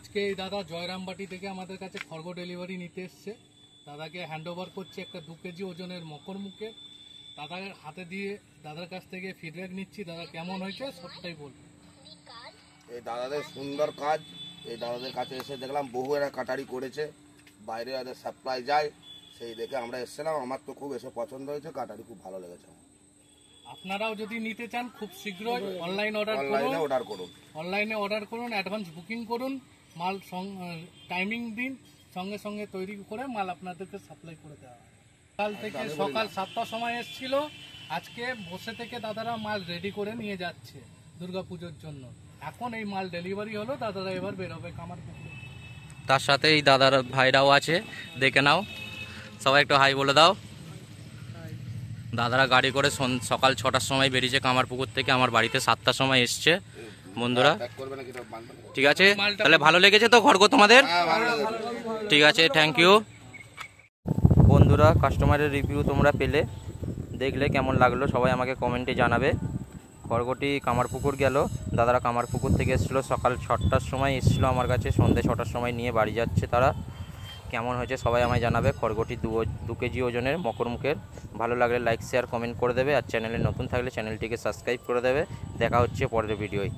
আজকে এই দাদা জয়রামবাটি থেকে আমাদের কাছে খড়গ ডেলিভারি নিতে এসছে। দাদাকে হ্যান্ড ওভার করছে একটা 2 কেজি ওজনের মকর মুখে। দাদার হাতে দিয়ে দাদার কাছ থেকে ফিডব্যাক নিচ্ছি, দাদা কেমন হয়েছে সবটাই বলবো। এই দাদাদের সুন্দর কাজ, এই দাদাদের কাছে এসে দেখলাম বহু এরা কাটারি করেছে, বাইরে যাদের সাপ্লাই যায় সেই দেখে আমরা এসেছিলাম। আমার তো খুব এসে পছন্দ হয়েছে, কাটারি খুব ভালো লেগেছে। আপনারাও যদি নিতে চান খুব শীঘ্রই অনলাইনে অর্ডার করুন, অ্যাডভান্স বুকিং করুন, মাল টাইমিং দিন, সঙ্গে সঙ্গে তৈরি করে মাল আপনাদেরকে সাপ্লাই করে দেওয়া হয়। সকাল থেকে সকাল 7টার সময় এসেছিল, আজকে বসে থেকে দাদারা মাল রেডি করে নিয়ে যাচ্ছে দুর্গাপুজোর জন্য। এখন এই মাল ডেলিভারি হলো, দাদারা এবার বেরোবে কামারপুকুরে। তার সাথে এই দাদার ভাইরাও আছে, দেখে নাও, সবাই একটু হাই বলে দাও। দাদারা গাড়ি করে সকাল 6টার সময় বেরিয়েছে কামারপুকুর থেকে, আমার বাড়িতে 7টার সময় এসছে বন্ধুরা। ঠিক আছে, তাহলে ভালো লেগেছে তো খড়গ তোমাদের? ঠিক আছে, থ্যাংক ইউ বন্ধুরা। কাস্টমারের রিভিউ তোমরা পেলে, দেখলে কেমন লাগলো সবাই আমাকে কমেন্টে জানাবে। খড়গটি কামারপুকুর গেল, দাদারা কামারপুকুর থেকে এসেছিলো, সকাল 6টার সময় এসেছিলো আমার কাছে, সন্ধ্যে 6টার সময় নিয়ে বাড়ি যাচ্ছে তারা। কেমন হয়েছে সবাই আমায় জানাবে। খড়গটি 2 কেজি ওজনের মকর মুখের। ভালো লাগলে লাইক শেয়ার কমেন্ট করে দেবে, আর চ্যানেলে নতুন থাকলে চ্যানেলটিকে সাবস্ক্রাইব করে দেবে। দেখা হচ্ছে পরের ভিডিওয়।